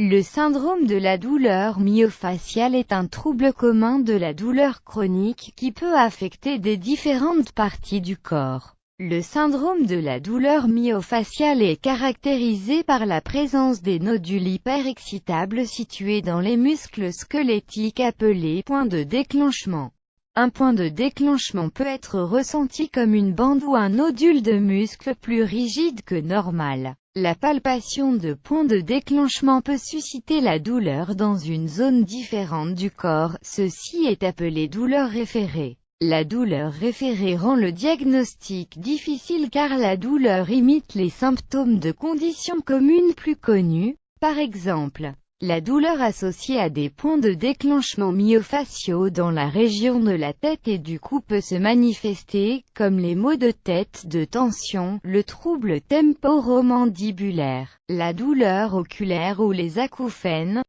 Le syndrome de la douleur myofasciale est un trouble commun de la douleur chronique qui peut affecter des différentes parties du corps. Le syndrome de la douleur myofasciale est caractérisé par la présence des nodules hyperexcitables situés dans les muscles squelettiques appelés points de déclenchement. Un point de déclenchement peut être ressenti comme une bande ou un nodule de muscle plus rigide que normal. La palpation de points de déclenchement peut susciter la douleur dans une zone différente du corps, ceci est appelé douleur référée. La douleur référée rend le diagnostic difficile car la douleur imite les symptômes de conditions communes plus connues, par exemple, la douleur associée à des points de déclenchement myofasciaux dans la région de la tête et du cou peut se manifester, comme les maux de tête, de tension, le trouble temporomandibulaire, la douleur oculaire ou les acouphènes.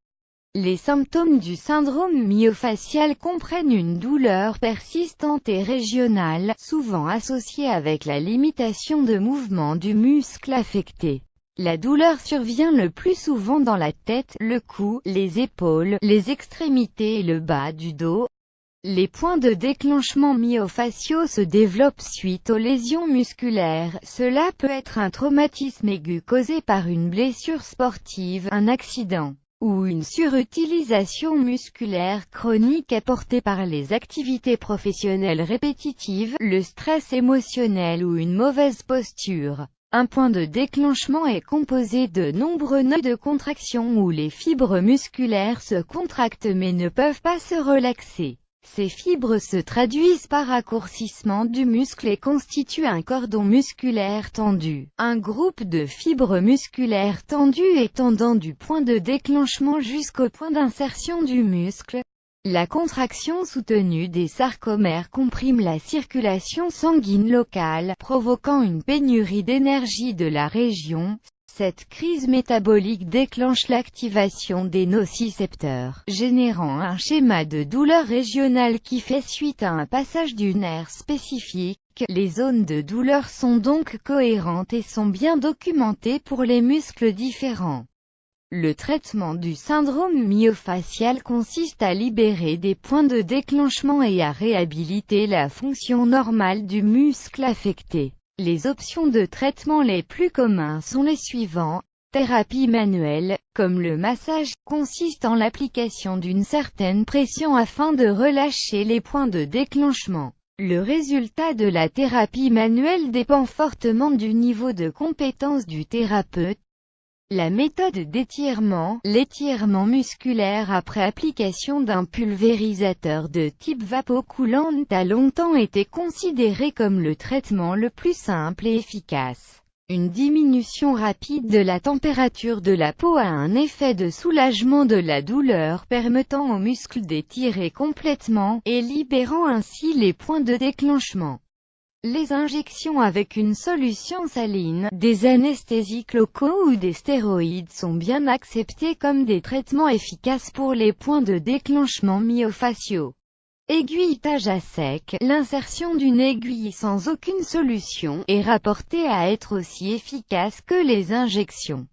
Les symptômes du syndrome myofascial comprennent une douleur persistante et régionale, souvent associée avec la limitation de mouvement du muscle affecté. La douleur survient le plus souvent dans la tête, le cou, les épaules, les extrémités et le bas du dos. Les points de déclenchement myofasciaux se développent suite aux lésions musculaires. Cela peut être un traumatisme aigu causé par une blessure sportive, un accident, ou une surutilisation musculaire chronique apportée par les activités professionnelles répétitives, le stress émotionnel ou une mauvaise posture. Un point de déclenchement est composé de nombreux nœuds de contraction où les fibres musculaires se contractent mais ne peuvent pas se relaxer. Ces fibres se traduisent par raccourcissement du muscle et constituent un cordon musculaire tendu. Un groupe de fibres musculaires tendues étendant du point de déclenchement jusqu'au point d'insertion du muscle. La contraction soutenue des sarcomères comprime la circulation sanguine locale, provoquant une pénurie d'énergie de la région. Cette crise métabolique déclenche l'activation des nocicepteurs, générant un schéma de douleur régionale qui fait suite à un passage du nerf spécifique. Les zones de douleur sont donc cohérentes et sont bien documentées pour les muscles différents. Le traitement du syndrome myofascial consiste à libérer des points de déclenchement et à réhabiliter la fonction normale du muscle affecté. Les options de traitement les plus communs sont les suivants. Thérapie manuelle, comme le massage, consiste en l'application d'une certaine pression afin de relâcher les points de déclenchement. Le résultat de la thérapie manuelle dépend fortement du niveau de compétence du thérapeute. La méthode d'étirement, l'étirement musculaire après application d'un pulvérisateur de type vapocoulante a longtemps été considéré comme le traitement le plus simple et efficace. Une diminution rapide de la température de la peau a un effet de soulagement de la douleur permettant aux muscles d'étirer complètement, et libérant ainsi les points de déclenchement. Les injections avec une solution saline, des anesthésiques locaux ou des stéroïdes sont bien acceptées comme des traitements efficaces pour les points de déclenchement myofasciaux. Aiguilletage à sec, l'insertion d'une aiguille sans aucune solution est rapportée à être aussi efficace que les injections.